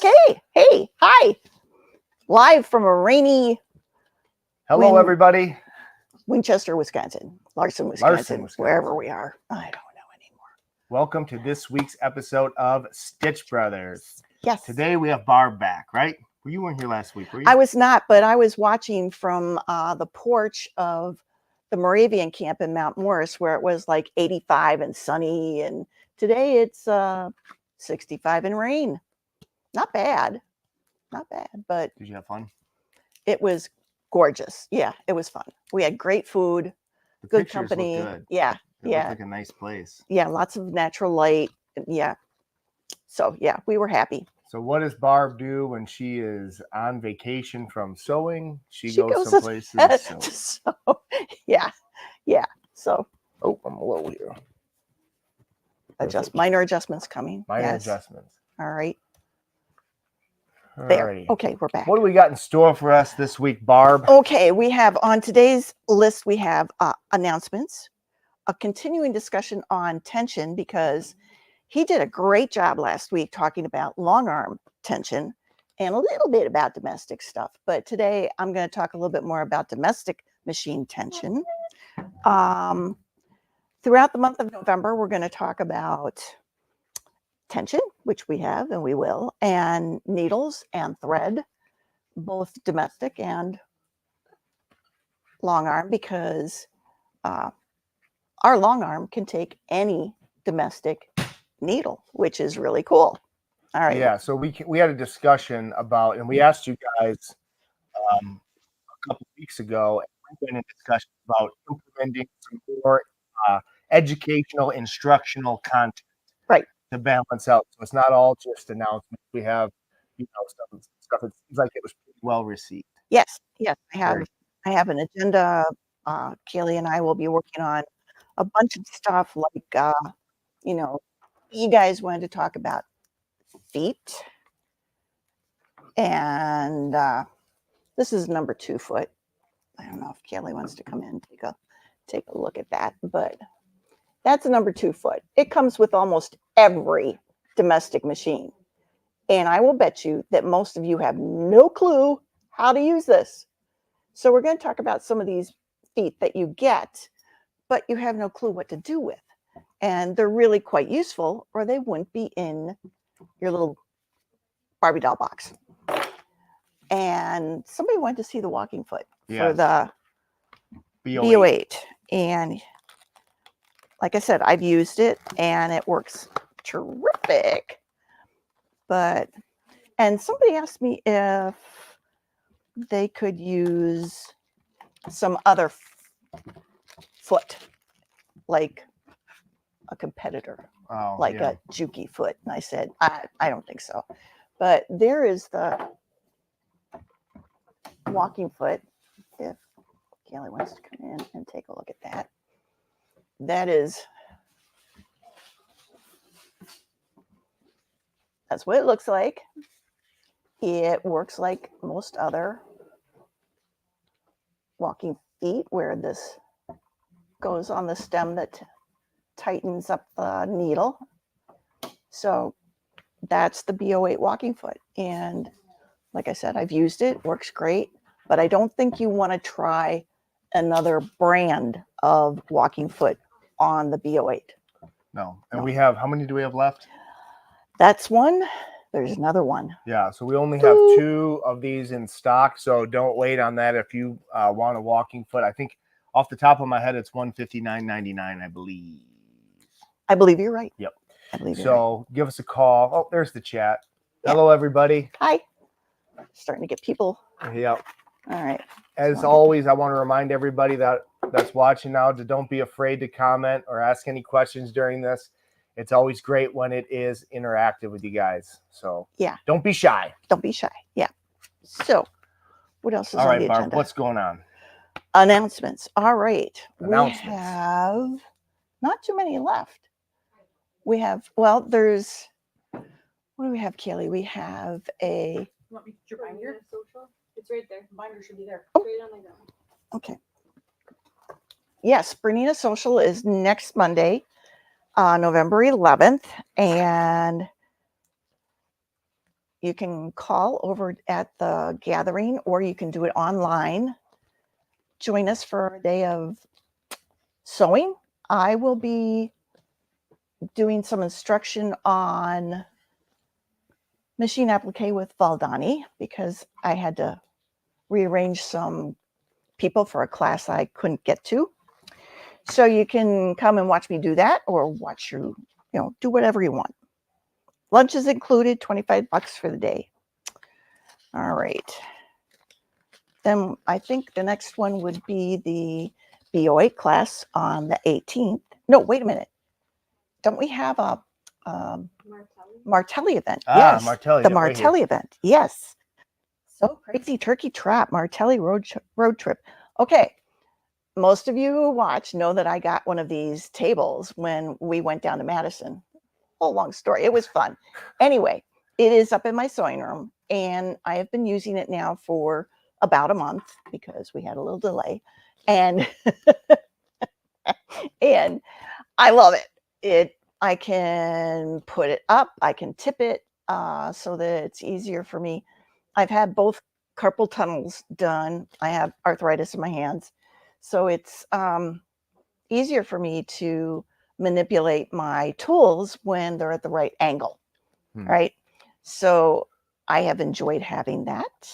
Okay. Hey, hi. Live from a rainy Hello, everybody. Winchester, Wisconsin. Larson, Wisconsin. Wherever we are. I don't know anymore. Welcome to this week's episode of Stitch Brothers. Yes. Today we have Barb back, right? Well, you weren't here last week, were you? I was not, but I was watching from the porch of the Moravian camp in Mount Morris, where it was like 85 and sunny. And today it's 65 and rain. Not bad. Not bad, but did you have fun? It was gorgeous. Yeah, it was fun. We had great food, good company. Good. Yeah, it looked like a nice place. Yeah, lots of natural light. Yeah. So yeah, we were happy. So what does Barb do when she is on vacation from sewing? She goes some places. So yeah. So I'm low here. Minor adjustments coming. Minor adjustments. All right. There. Okay, we're back. What do we got in store for us this week, Barb? Okay, we have on today's list, we have announcements, a continuing discussion on tension, because he did a great job last week talking about long arm tension and a little bit about domestic stuff. But today I'm going to talk a little bit more about domestic machine tension. Throughout the month of November, we're going to talk about tension, which we have and we will, and needles and thread, both domestic and long arm, because our long arm can take any domestic needle, which is really cool. All right. Yeah, so we had a discussion about, and we asked you guys a couple of weeks ago, and we've been in discussion about implementing some more educational, instructional content, right, to balance out. So it's not all just announcements. We have, some stuff. It seems like it was pretty well received. Yes. I have an agenda. Kaylee and I will be working on a bunch of stuff, like you guys wanted to talk about feet, and this is number 2 foot. I don't know if Kaylee wants to come in and take a look at that, but that's a number 2 foot. It comes with almost every domestic machine, and I will bet you that most of you have no clue how to use this. So we're going to talk about some of these feet that you get, but you have no clue what to do with. And they're really quite useful, or they wouldn't be in your little Barbie doll box. And somebody wanted to see the walking foot for the B08. And like I said, I've used it and it works terrific. And somebody asked me if they could use some other foot, like a competitor, like a Juki foot. And I said, I don't think so. But there is the walking foot. If Kelly wants to come in and take a look at that. That's what it looks like. It works like most other walking feet, where this goes on the stem that tightens up the needle. So that's the B08 walking foot. And like I said, I've used it, works great, but I don't think you want to try another brand of walking foot on the B08. No. And we have, how many do we have left? That's one. There's another one. Yeah, so we only have 2 of these in stock, so don't wait on that if you want a walking foot. I think off the top of my head, it's $159.99, I believe. I believe you're right. Yep. I believe you're right. Give us a call. Oh, there's the chat. Yeah. Hello, everybody. Hi. Starting to get people. Yep. All right. As always, I want to remind everybody that's watching now to don't be afraid to comment or ask any questions during this. It's always great when it is interactive with you guys. So yeah, don't be shy. Don't be shy. Yeah. So what else is on the agenda? Barb, what's going on? Announcements. All right. Announcements. We have not too many left. We have, there's, what do we have, Kaylee? We have a... You want me to put your binder? Social? It's right there. The binder should be there. Oh. Straight on my ground. Okay. Yes, Bernina Social is next Monday, November 11th. And you can call over at the gathering, or you can do it online. Join us for a day of sewing. I will be doing some instruction on machine applique with Valdani because I had to rearrange some people for a class I couldn't get to. So you can come and watch me do that, or watch do whatever you want. Lunch is included, $25 for the day. All right. Then I think the next one would be the BO8 class on the 18th. No, wait a minute. Don't we have a Martelli event? Yes, Martelli, the right here. Martelli event. Yes. So crazy turkey trot, Martelli road trip. Okay. Most of you who watch know that I got one of these tables when we went down to Madison. Whole long story. It was fun. Anyway, it is up in my sewing room, and I have been using it now for about a month because we had a little delay, and and I love it. I can put it up, I can tip it so that it's easier for me. I've had both carpal tunnels done. I have arthritis in my hands, so it's easier for me to manipulate my tools when they're at the right angle, right? So I have enjoyed having that.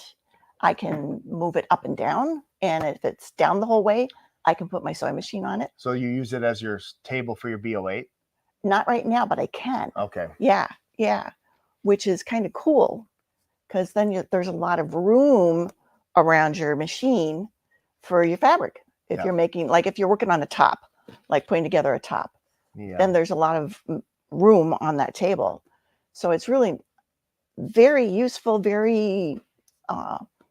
I can move it up and down, and if it's down the whole way, I can put my sewing machine on it. So you use it as your table for your BO8? Not right now, but I can. Okay. Yeah, which is kind of cool because then there's a lot of room around your machine for your fabric. If you're making, like if you're working on a top, like putting together a top, then there's a lot of room on that table. So it's really very useful, very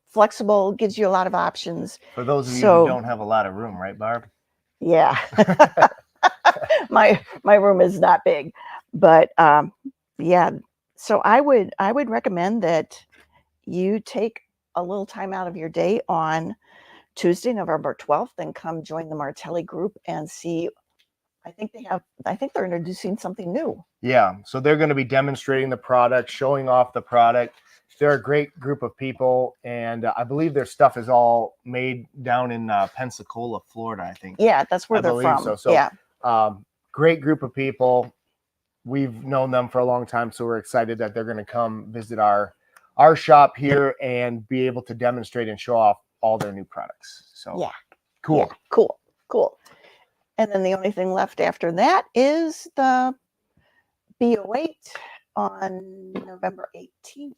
flexible, gives you a lot of options. For those of you who don't have a lot of room, right, Barb? Yeah. my room is not big, but yeah. So I would recommend that you take a little time out of your day on Tuesday, November 12th, and come join the Martelli group and see. I think they're introducing something new. Yeah. So they're going to be demonstrating the product, showing off the product. They're a great group of people, and I believe their stuff is all made down in Pensacola, Florida, I think. Yeah, that's where they're from. So yeah. Great group of people. We've known them for a long time, so we're excited that they're going to come visit our shop here and be able to demonstrate and show off all their new products. So yeah, cool. Yeah, cool. And then the only thing left after that is the BO8 on November 18th.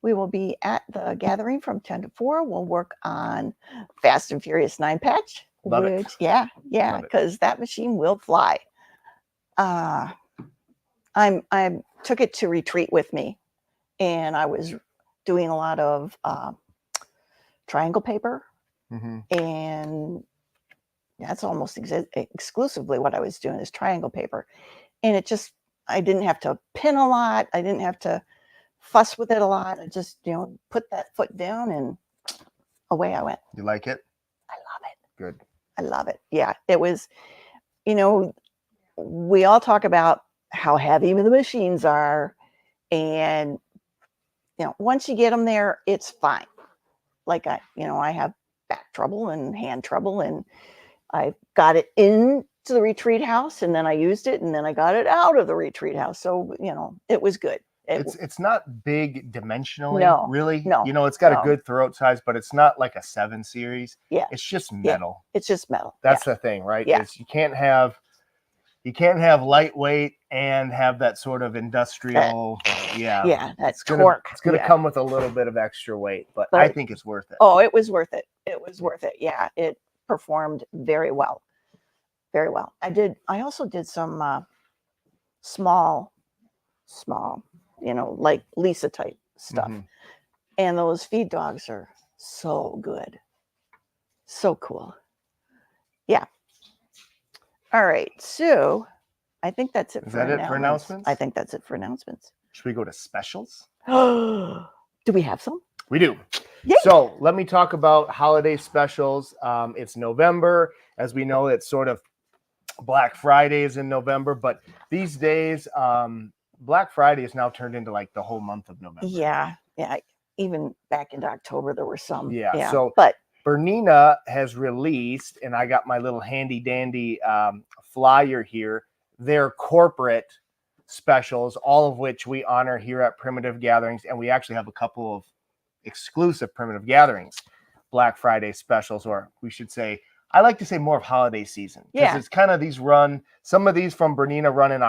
We will be at the gathering from 10 to 4. We'll work on Fast and Furious 9 patch. Love it. Yeah, because that machine will fly. I took it to retreat with me, and I was doing a lot of triangle paper, and that's almost exclusively what I was doing is triangle paper. And I didn't have to pin a lot. I didn't have to fuss with it a lot. I just, put that foot down and away I went. You like it? I love it. Good. I love it. Yeah, it was, we all talk about how heavy the machines are. And, once you get them there, it's fine. Like I have back trouble and hand trouble, and I got it into the retreat house, and then I used it, and then I got it out of the retreat house. So, it was good. It's not big dimensionally, No, really. no, It's got no. a good throat size, but it's not like a 7 series. Yeah. It's just metal. Yeah, it's just metal. That's the thing, right? Yeah. You can't have lightweight and have that sort of industrial. Yeah, that's torque. It's going to yeah. come with a little bit of extra weight, but I think it's worth it. Oh, it was worth it. It was worth it. Yeah, it performed very well. Very well. I also did some small, like Lisa type stuff. And those feed dogs are so good. So cool. Yeah. All right. So I think that's it. Is that it for announcements? I think that's it for announcements. Should we go to specials? Do we have some? We do. Yay. So let me talk about holiday specials. It's November. As we know, it's sort of Black Friday is in November, but these days Black Friday is now turned into like the whole month of November. Yeah. Yeah. Even back into October, there were some. Yeah. So but Bernina has released, and I got my little handy dandy flyer here, their corporate specials, all of which we honor here at Primitive Gatherings. And we actually have a couple of exclusive Primitive Gatherings Black Friday specials, or we should say, I like to say more of holiday season. Because Yeah. it's kind of these run, some of these from Bernina run in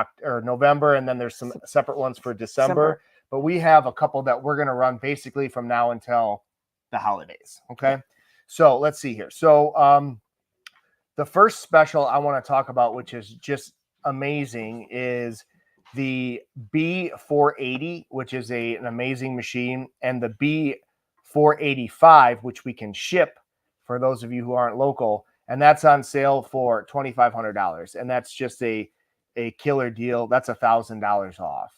November, and then there's some separate ones for December. But we have a couple that we're going to run basically from now until the holidays. Okay. So let's see here. So the first special I want to talk about, which is just amazing, is the B480, which is an amazing machine, and the B485, which we can ship for those of you who aren't local. And that's on sale for $2,500. And that's just a killer deal. That's $1,000 off.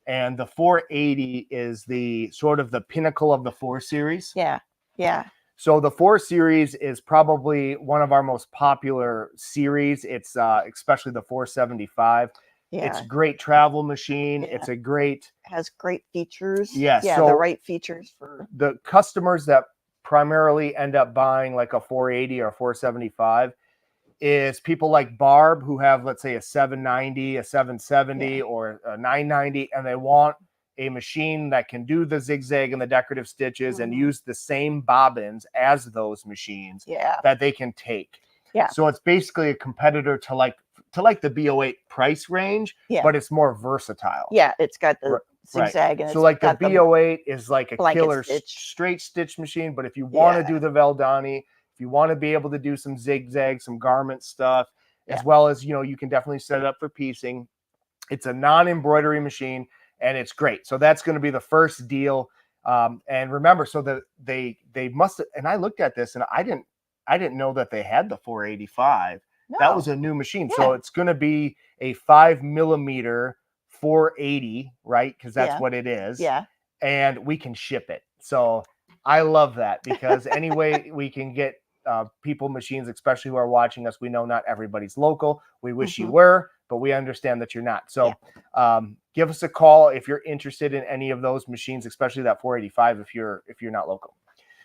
And the 480 is the sort of the pinnacle of the 4 series. Yeah. Yeah. So the 4 series is probably one of our most popular series. It's especially the 475. Yeah. It's a great travel machine. Yeah. It's a great, has great features. Yeah, Yeah. so the right features for the customers that primarily end up buying like a 480 or 475 is people like Barb, who have, let's say, a 790, a 770, or a 990, and they want a machine that can do the zigzag and the decorative stitches and use the same bobbins as those machines that they can take. Yeah. So it's basically a competitor to like the B08 price range, but it's more versatile. Yeah, it's got the zigzag. And so like the B08 is like a killer stitch. straight stitch machine, but if you want to do the Veldani, if you want to be able to do some zigzag, some garment stuff, as well as, you can definitely set it up for piecing. It's a non-embroidery machine, and it's great. So that's going to be the first deal. And remember, so they must, and I looked at this and I didn't know that they had the 485. No. That was a new machine. So it's going to be a 5mm 480, right? Because that's what it is. Yeah. And we can ship it. So I love that, because any way we can get people machines, especially who are watching us, we know not everybody's local. We wish you were, but we understand that you're not. So give us a call if you're interested in any of those machines, especially that 485 if you're not local.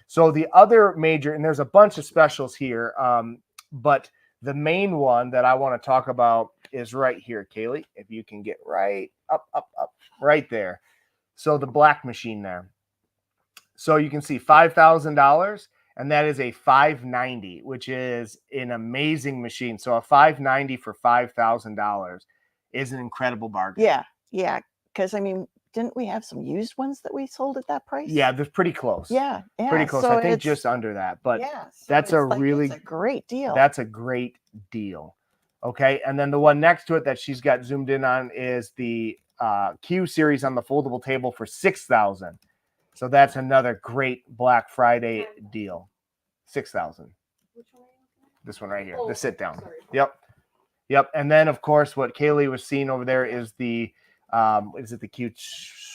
So the other major, and there's a bunch of specials here, but the main one that I want to talk about is right here, Kaylee, if you can get right up, right there. So the black machine there. So you can see $5,000, and that is a 590, which is an amazing machine. So a 590 for $5,000 is an incredible bargain. Yeah, yeah. Because I mean, didn't we have some used ones that we sold at that price? Yeah, they're pretty close. Yeah, pretty close. So I think just under that. But so that's a great deal. That's a great deal. Okay, and then the one next to it that she's got zoomed in on is the Q series on the foldable table for $6,000. So that's another great Black Friday deal. $6,000. This one right here, the sit down. Sorry. Yep. And then of course, what Kaylee was seeing over there is the the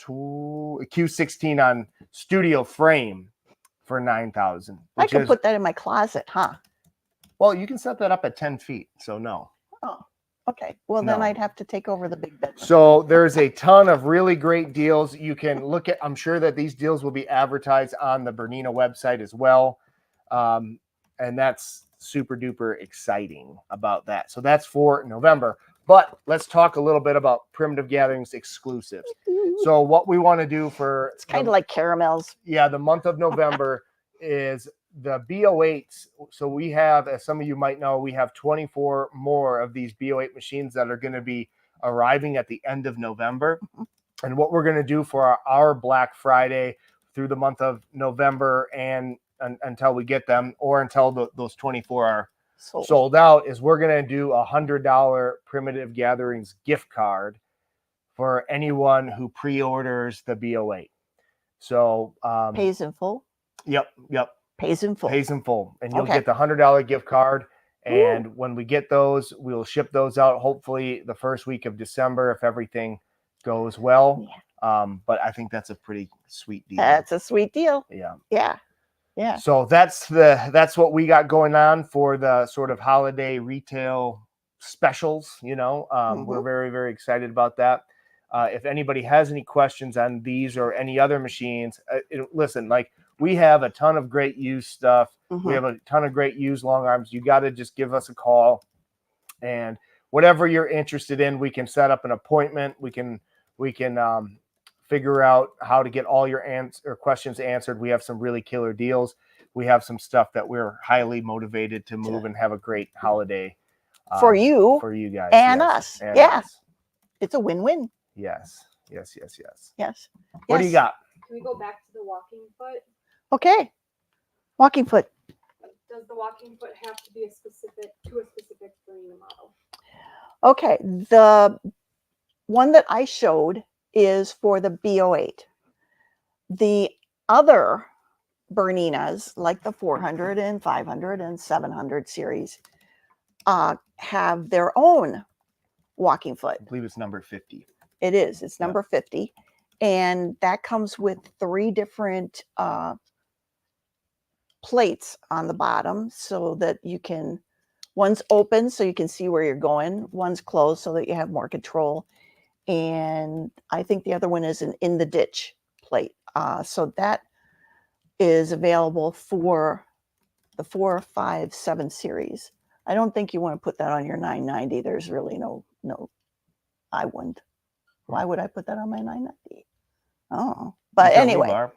Q16 on studio frame for $9,000. I could put that in my closet, huh? Well, you can set that up at 10 feet. So no. Oh. Okay, well then I'd have to take over the big bedroom. So there's a ton of really great deals. You can look at, I'm sure that these deals will be advertised on the Bernina website as well. And that's super duper exciting about that. So that's for November. But let's talk a little bit about Primitive Gatherings exclusives. So what we want to do for... It's kind of like caramels. Yeah, the month of November is the B08s. So we have, as some of you might know, we have 24 more of these B08 machines that are going to be arriving at the end of November. And what we're going to do for our Black Friday through the month of November and until we get them, or until those 24 are sold out, is we're going to do a $100 Primitive Gatherings gift card for anyone who pre-orders the B08. So pays in full. Yep. Pays in full. And you'll get the $100 gift card. And when we get those, we'll ship those out hopefully the first week of December if everything goes well. But I think that's a pretty sweet deal. That's a sweet deal. Yeah. So that's what we got going on for the sort of holiday retail specials. We're very, very excited about that. If anybody has any questions on these or any other machines, listen, like we have a ton of great used stuff. We have a ton of great used long arms. You got to just give us a call, and whatever you're interested in, we can set up an appointment. We can figure out how to get all your questions answered. We have some really killer deals. We have some stuff that we're highly motivated to move and have a great holiday for you guys and yes, us. and Yeah, us. it's a win-win. Yes. What do you got? Can we go back to the walking foot? Okay, walking foot. Does the walking foot have to be a specific Bernina model? Okay, the one that I showed is for the B08. The other Berninas, like the 400 and 500 and 700 series, have their own walking foot. I believe it's number 50. It is. It's number 50. And that comes with 3 different plates on the bottom so that you can, one's open so you can see where you're going, one's closed so that you have more control. And I think the other one is an in the ditch plate. So that is available for the 4, 5, 7 series. I don't think you want to put that on your 990. There's really no, I wouldn't. Why would I put that on my 990? Oh, but anyway,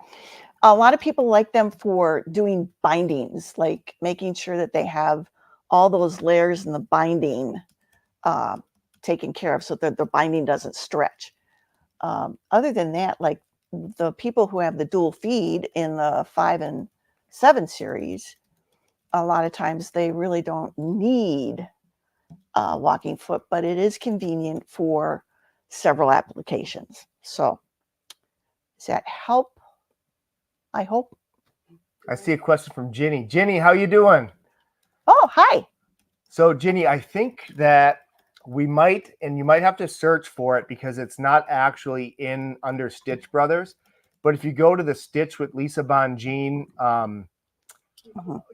a lot of people like them for doing bindings, like making sure that they have all those layers in the binding taken care of so that the binding doesn't stretch. Other than that, like the people who have the dual feed in the 5 and 7 series, a lot of times they really don't need a walking foot, but it is convenient for several applications. So does that help? I hope. I see a question from Ginny. Ginny, how you doing? Oh, hi. So Ginny, I think that we might, and you might have to search for it because it's not actually in under Stitch Brothers. But if you go to the Stitch with Lisa Bonjean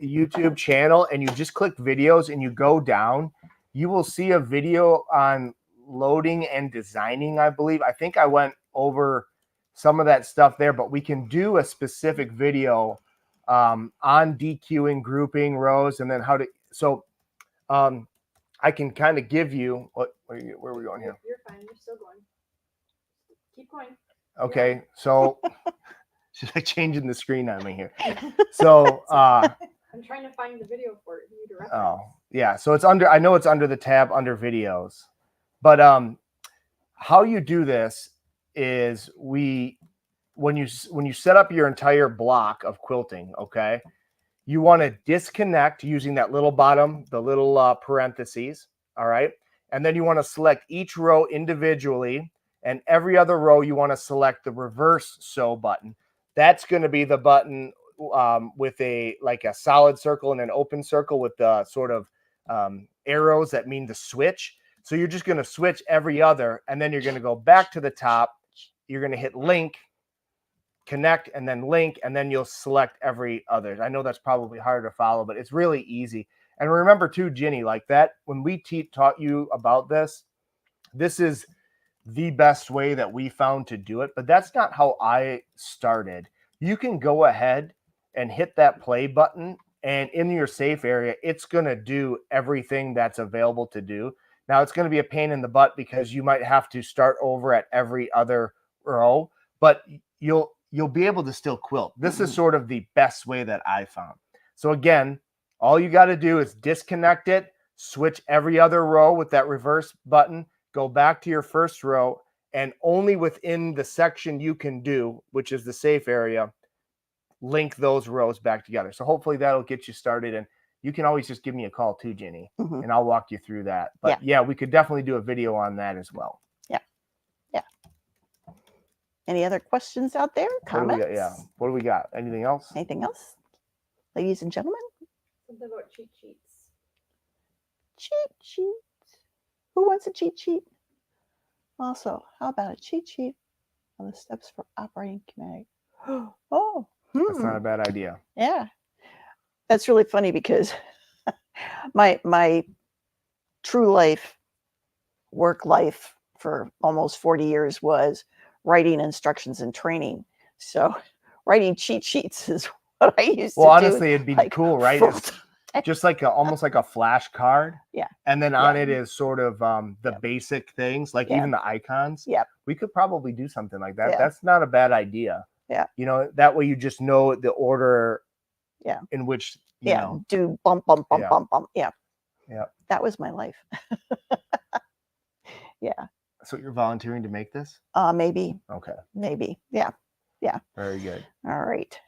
YouTube channel and you just click videos and you go down, you will see a video on loading and designing, I believe. I think I went over some of that stuff there, but we can do a specific video on DQing, grouping rows, and then how to, so I can kind of give you, where are we going here? You're fine. You're still going. Keep going. Okay, so should I change the screen on me here? So I'm trying to find the video for you to reference. oh yeah, so it's under, I know it's under the tab under videos, but how you do this is when you set up your entire block of quilting, okay, you want to disconnect using that little bottom, the little parentheses, all right, and then you want to select each row individually, and every other row you want to select the reverse sew button. That's going to be the button with a solid circle and an open circle with the sort of arrows that mean to switch. So you're just going to switch every other, and then you're going to go back to the top. You're going to hit link, connect, and then link, and then you'll select every other. I know that's probably hard to follow, but it's really easy. And remember too, Ginny, like that, when we taught you about this, this is the best way that we found to do it, but that's not how I started. You can go ahead and hit that play button, and in your safe area, it's going to do everything that's available to do. Now, it's going to be a pain in the butt because you might have to start over at every other row, but you'll be able to still quilt. This is sort of the best way that I found. So again, all you got to do is disconnect it, switch every other row with that reverse button, go back to your first row, and only within the section you can do, which is the safe area, link those rows back together. So hopefully that'll get you started. And you can always just give me a call too, Ginny, and I'll walk you through that. But yeah, we could definitely do a video on that as well. Yeah. Yeah. Any other questions out there? Comments? What do we got? Anything else? Anything else? Ladies and gentlemen? Something about cheat sheets. Cheat sheet. Who wants a cheat sheet? Also, how about a cheat sheet on the steps for operating kinetic? Oh, That's not a bad idea. Yeah. That's really funny because my true life, work life for almost 40 years was writing instructions and training. So writing cheat sheets is what I used to Well, do. honestly, it'd be like, cool, right? full It's just like almost like a flash card. Yeah. And then on Yeah. it is sort of the Yep. basic things, like Yeah. even the icons. Yep. We could probably do something like that. Yeah. That's not a bad idea. Yeah. You know, that way you just know the order Yeah. in which, you Yeah. know. Do bump, bump, bump, Yeah. bump, bump. Yeah. Yeah. That was my life. Yeah. So you're volunteering to make this? Maybe. Okay. Maybe. Yeah. Yeah. Very good. All right.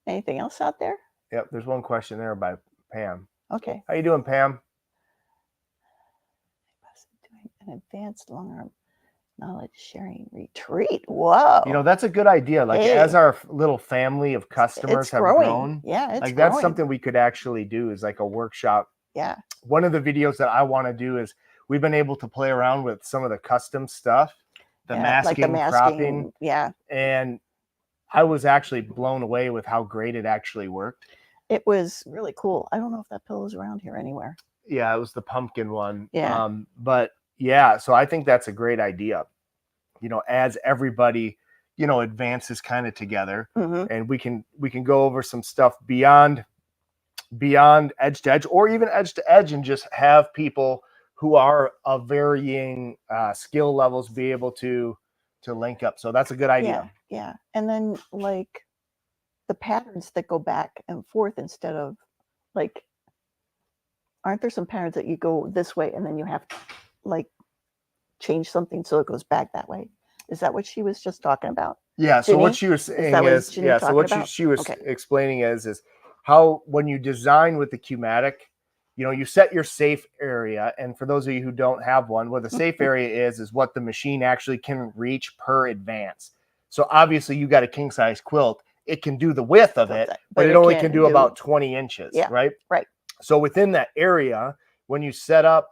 Anything else out there? Yep. There's one question there by Pam. Okay. How you doing, Pam? Doing an advanced longarm knowledge sharing retreat. Whoa. You know, that's a good idea. Like Hey. as our little family of customers it's have growing. grown, Yeah. It's like growing. that's something we could actually do is like a workshop. Yeah. One of the videos that I want to do is we've been able to play around with some of the custom stuff, the Yeah, masking, like the cropping, Yeah. and I was actually blown away with how great it actually worked. It was really cool. I don't know if that pillow is around here anywhere. Yeah, it was the pumpkin one. Yeah. But yeah, so I think that's a great idea. You know, as everybody, you know, advances kind of together, Mm-hmm. and we can go over some stuff beyond edge to edge, or even edge to edge, and just have people who are of varying skill levels be able to link up. So that's a good idea. Yeah. Yeah. And then like the patterns that go back and forth instead of like, aren't there some patterns that you go this way and then you have to like change something so it goes back that way? Is that what she was just talking about? Yeah. So Ginny? what she was saying that what is, Ginny yeah. So talking what about? she was Okay. explaining is how when you design with the Q-matic, you know, you set your safe area. And for those of you who don't have one, what the safe area is what the machine actually can reach per advance. So obviously you got a king size quilt. It can do the width of it, but it only can do about 20 inches, Yeah, right? right. So within that area, when you set up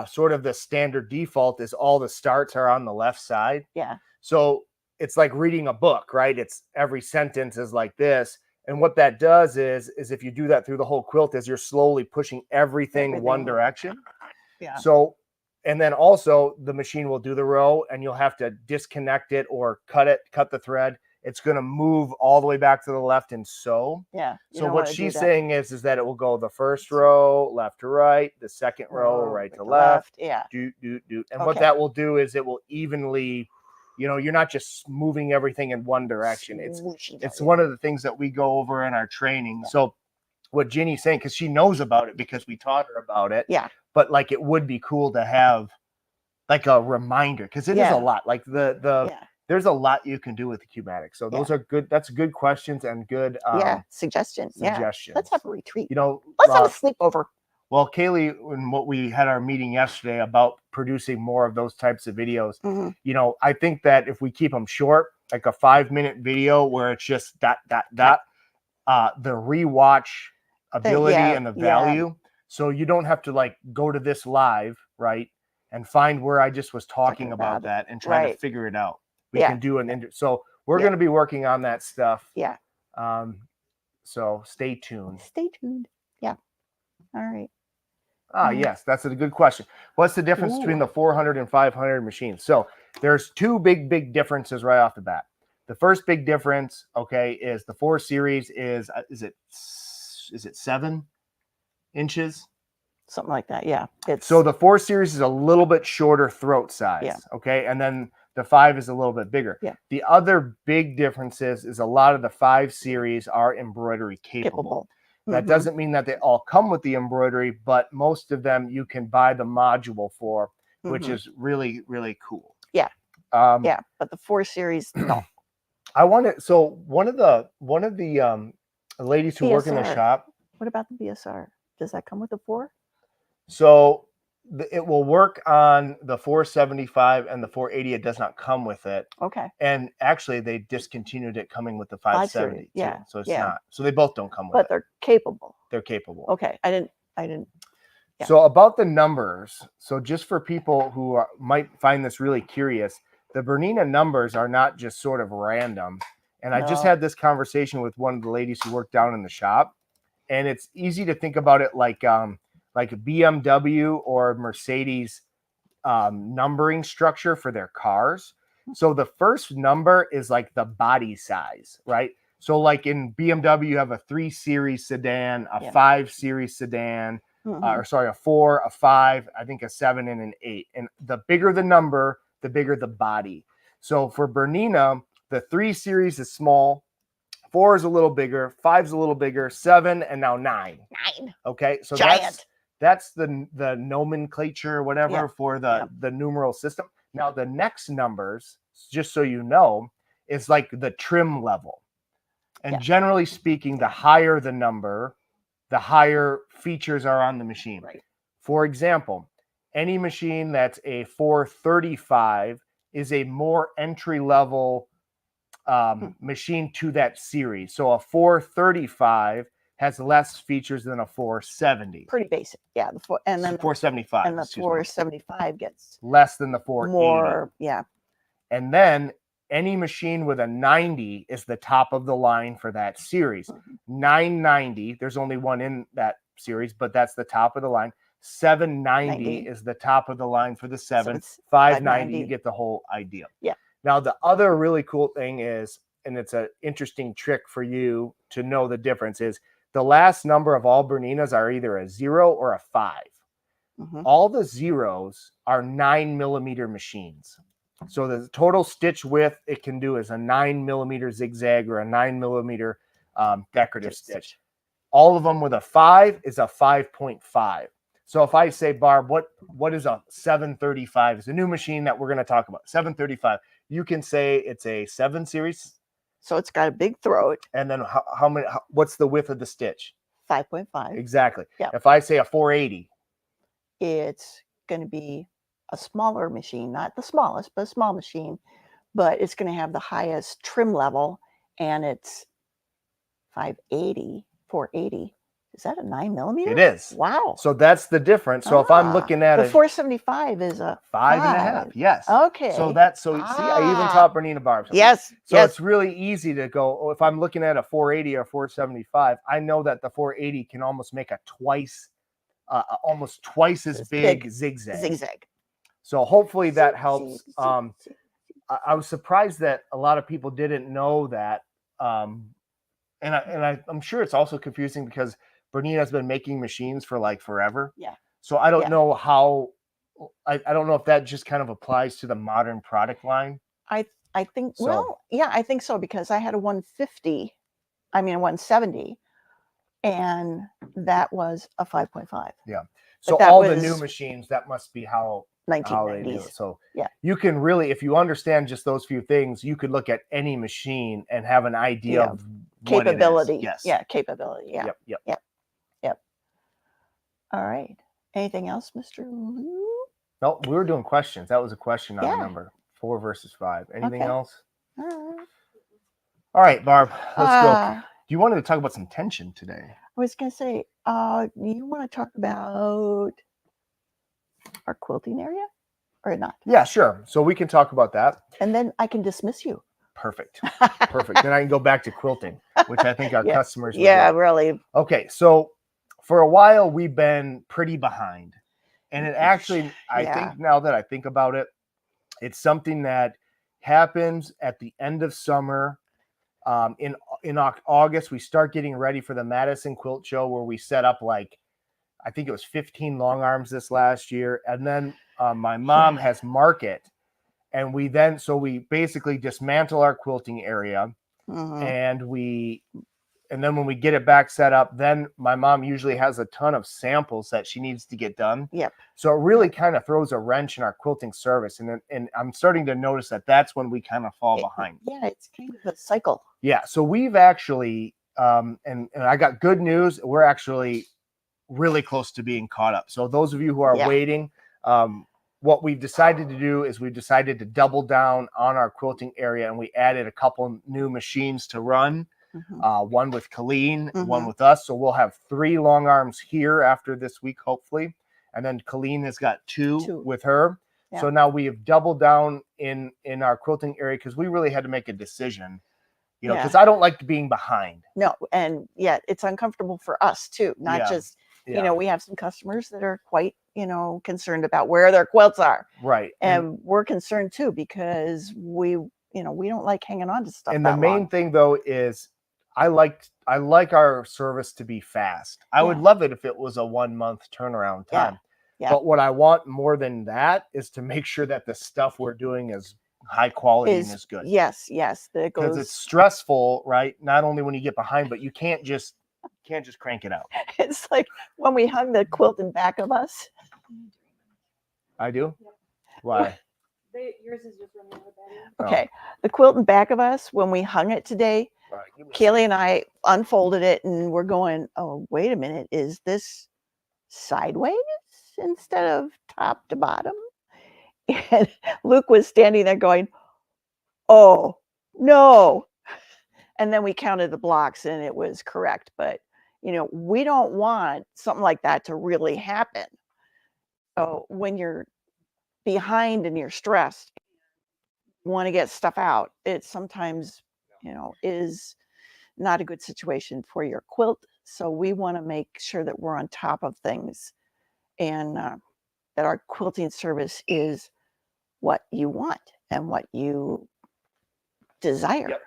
sort of the standard default is all the starts are on the left side. Yeah. So it's like reading a book, right? It's every sentence is like this. And what that does is if you do that through the whole quilt is you're slowly pushing everything one direction. Yeah. So, and then also the machine will do the row and you'll have to disconnect it or cut the thread. It's going to move all the way back to the left and sew. Yeah. So what she's saying is that it will go the first row left to right, the second row right to left. Yeah. And what that will do is it will evenly, you know, you're not just moving everything in one direction. It's one of the things that we go over in our training. Yeah. So what Ginny's saying, because she knows about it because we taught her about it. Yeah. But like it would be cool to have like a reminder because it is a lot. Like there's a lot you can do with the Q-matic. So those are good. That's good questions and good suggestions. Yeah. Let's have a retreat. You know, let's have a sleepover. Well, Kaylee, when we had our meeting yesterday about producing more of those types of videos, you know, I think that if we keep them short, like a 5-minute video where it's just the rewatch ability and the value. So you don't have to like go to this live, right? And find where I just was talking about that and try to figure it out. We can do so we're going to be working on that stuff. Yeah. So stay tuned. Stay tuned. Yeah. All right. Yes, that's a good question. What's the difference between the 400 and 500 machines? So there's two big differences right off the bat. The first big difference, okay, is the 4 series is it 7 inches? Something like that. Yeah. So the 4 series is a little bit shorter throat size. Yeah. Okay. And then the 5 is a little bit bigger. Yeah. The other big difference is a lot of the 5 series are embroidery capable. That doesn't mean that they all come with the embroidery, but most of them you can buy the module for, which is really, really cool. Yeah. Yeah. But the 4 series, no. I want to. So one of the ladies who work in the shop. What about the BSR? Does that come with the 4? So it will work on the 475 and the 480. It does not come with it. Okay. And actually, they discontinued it coming with the 570. Yeah. So it's not. So they both don't come with it. But they're capable. They're capable. Okay. I didn't. Yeah. So about the numbers. So just for people who might find this really curious, the Bernina numbers are not just sort of random. And I just had this conversation with one of the ladies who worked down in the shop, and it's easy to think about it like BMW or Mercedes numbering structure for their cars. So the first number is like the body size, right? So like in BMW, you have a 3 Series sedan, a 5 Series sedan, or sorry, a 4, a 5, I think a 7 and an 8. And the bigger the number, the bigger the body. So for Bernina, the 3 Series is small, 4 is a little bigger, 5 is a little bigger, 7, and now 9. 9. Okay, so Giant. that's the nomenclature or whatever for the numeral system. Now the next numbers, just so you know, is like the trim level. And generally speaking, the higher the number, the higher features are on the machine. Right. For example, any machine that's a 435 is a more entry level machine to that series. So a 435 has less features than a 470. Pretty basic. Yeah. And then 475. And the 475 gets less than the 480. more. Yeah. And then any machine with a 90 is the top of the line for that series. 990, there's only one in that series, but that's the top of the line. 790 is the top of the line for the 7. So 590, you get the whole idea. Yeah. Now, the other really cool thing is, and it's an interesting trick for you to know the difference, is the last number of all Berninas are either a 0 or a 5. All the zeros are 9mm machines. So the total stitch width it can do is a 9mm zigzag or a 9mm decorative stitch. All of them with a 5 is a 5.5. So if I say, Barb, what is a 735? It's a new machine that we're going to talk about. 735. You can say it's a 7 series. So it's got a big throat. And then what's the width of the stitch? 5.5. Exactly. Yeah. If I say a 480. It's going to be a smaller machine, not the smallest, but a small machine. But it's going to have the highest trim level. And it's 580, 480. Is that a 9mm? It is. Wow. So that's the difference. So if I'm looking at the 475 is a 5.5. Yes. Okay. So see, I even taught Bernina Barb. Yes. So it's really easy to go. If I'm looking at a 480 or 475, I know that the 480 can almost make a almost twice as big zigzag. Zigzag. So hopefully that helps. I was surprised that a lot of people didn't know that. And I'm sure it's also confusing because Bernina has been making machines for like forever. Yeah. So I don't know how, I don't know if that just kind of applies to the modern product line. I think, I think so, because I had a 170, and that was a 5.5. Yeah. So all the new machines, that must be how they do it. So you can really, if you understand just those few things, you could look at any machine and have an idea of capability. What it is. Yes. Yeah, capability. Yeah. Yep. All right. Anything else, Mr. Lou? No, we were doing questions. That was a question on the number 4 versus 5. Anything else? All right, Barb, let's go. You wanted to talk about some tension today. I was going to say, you want to talk about our quilting area or not? Yeah, sure. So we can talk about that. And then I can dismiss you. Perfect. Perfect. Then I can go back to quilting, which I think our customers would like. Really. Okay, so for a while we've been pretty behind. And it actually, I think now that I think about it, it's something that happens at the end of summer. In August, we start getting ready for the Madison Quilt Show, where we set up I think it was 15 long arms this last year. And then my mom has market. And we basically dismantle our quilting area. And then when we get it back set up, then my mom usually has a ton of samples that she needs to get done. Yep. So it really kind of throws a wrench in our quilting service. And I'm starting to notice that that's when we kind of fall behind. Yeah, it's kind of a cycle. Yeah. So we've actually, and I got good news. We're actually really close to being caught up. So those of you who are waiting, what we've decided to do is we've decided to double down on our quilting area, and we added a couple new machines to run. One with Colleen, one with us. So we'll have 3 long arms here after this week, hopefully. And then Colleen has got two with her. Yeah. So now we have doubled down in our quilting area because we really had to make a decision, because I don't like being behind. No. And it's uncomfortable for us too. Not just You know, we have some customers that are quite, concerned about where their quilts are. right. And we're concerned too, because we don't like hanging on to stuff. And that the main long. thing though is I like our service to be fast. I would Yeah. love it if it was a 1 month turnaround Yeah. time. Yeah. But what I want more than that is to make sure that the stuff we're doing is high quality and is good. Yes, that Because goes. it's stressful, right? Not only when you get behind, but you can't just crank it out. It's like when we hung the quilt in back of us. I do? Yep. Why? Yours is just running with that. Oh. Okay, the quilt in back of us, when we hung it today, All right, give me a Kaylee and I unfolded it, and we're going, oh, wait a minute, is this sideways instead of top to bottom? And Luke was standing there going, oh, no. And then we counted the blocks and it was correct. But, we don't want something like that to really happen. So when you're behind and you're stressed, want to get stuff out, it sometimes, is not a good situation for your quilt. So we want to make sure that we're on top of things, and that our quilting service is what you want and what you desire. Yep.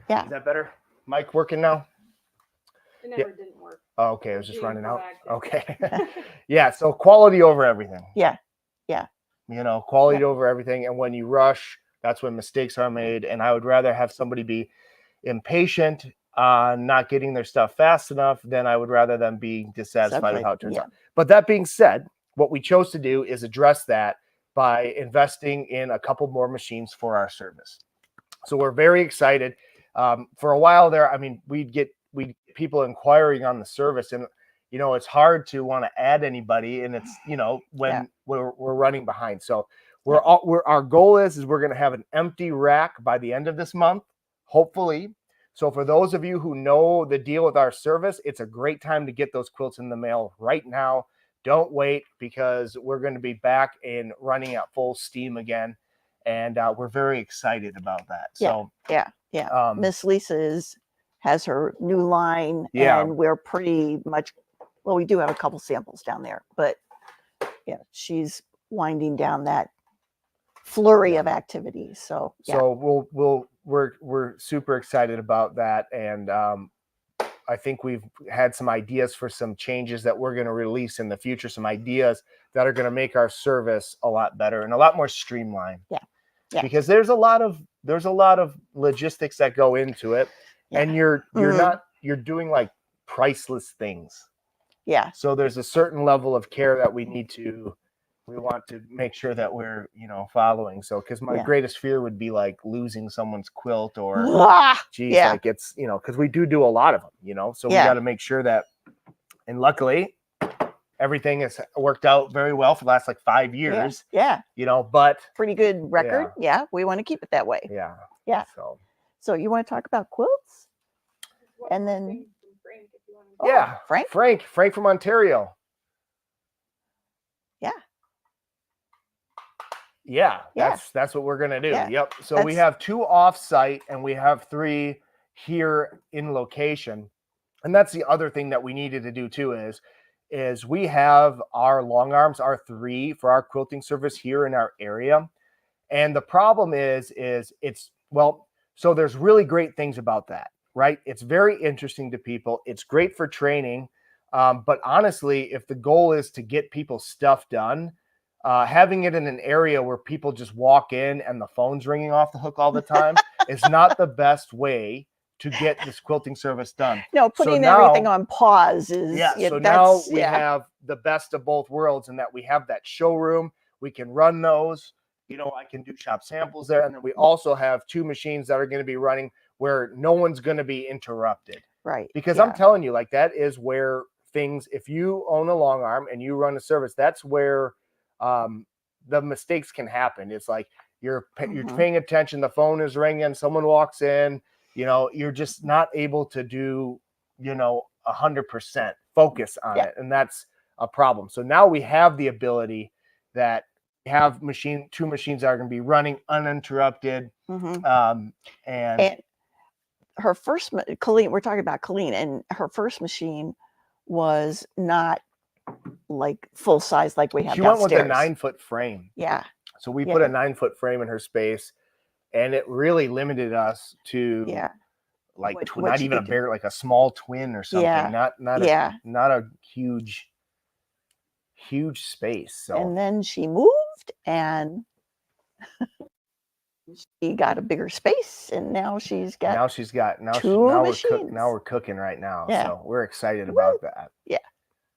Yeah. Is that better? Mic working now? It never didn't work. Oh, okay, it was just Being running out. proactive. Okay. Yeah, so quality over everything. Yeah. Quality over everything. And when you rush, that's when mistakes are made. And I would rather have somebody be impatient on not getting their stuff fast enough than I would rather them be dissatisfied with how it turns out. But that being said, what we chose to do is address that by investing in a couple more machines for our service. So we're very excited. For a while there, I mean, we'd get people inquiring on the service, and it's hard to want to add anybody, and it's when we're running behind. So our goal is we're going to have an empty rack by the end of this month, hopefully. So for those of you who know the deal with our service, it's a great time to get those quilts in the mail right now. Don't wait, because we're going to be back and running at full steam again, and we're very excited about that. So Miss Lisa has her new line, and we're pretty much, well, we do have a couple samples down there, but she's winding down that flurry of activities. So we're super excited about that, and I think we've had some ideas for some changes that we're going to release in the future, some ideas that are going to make our service a lot better and a lot more streamlined. Because there's a lot of logistics that go into it, and you're doing like priceless things. So there's a certain level of care that we want to make sure that we're following. So because my greatest fear would be like losing someone's quilt, or like it's because we do a lot of them, so we got to make sure that, and luckily everything has worked out very well for the last like 5 years. But pretty good record. We want to keep it that way. So you want to talk about quilts? And then Frank from Ontario. That's what we're gonna do. So we have 2 off-site and we have 3 here in location, and that's the other thing that we needed to do too, is we have our long arms, our 3 for our quilting service here in our area. And the problem is so there's really great things about that, right? It's very interesting to people. It's great for training. But honestly, if the goal is to get people's stuff done, having it in an area where people just walk in and the phone's ringing off the hook all the time is not the best way to get this quilting service done. No, putting everything on pause is so now we have the best of both worlds, in that we have that showroom. We can run those. I can do shop samples there, and then we also have 2 machines that are going to be running where no one's going to be interrupted. Right. Because I'm telling you, like, that is where things, if you own a long arm and you run a service, that's where the mistakes can happen. It's like you're paying attention, the phone is ringing, someone walks in, you're just not able to do 100% focus on it, and that's a problem. So now we have the ability that we have 2 machines that are going to be running uninterrupted. And her first, Colleen, we're talking about Colleen, and her first machine was not like full size like we have She went with a downstairs. 9-foot frame. Yeah. So we Yeah. put a 9-foot frame in her space, and it really limited us to Yeah. like What not you even a could do. bare, like a small twin or something. Yeah. Not a huge space. So And then she moved and she got a bigger space, and now she's got now she's got two now machines. we're cooking right now. Yeah. So we're excited about that. Yeah.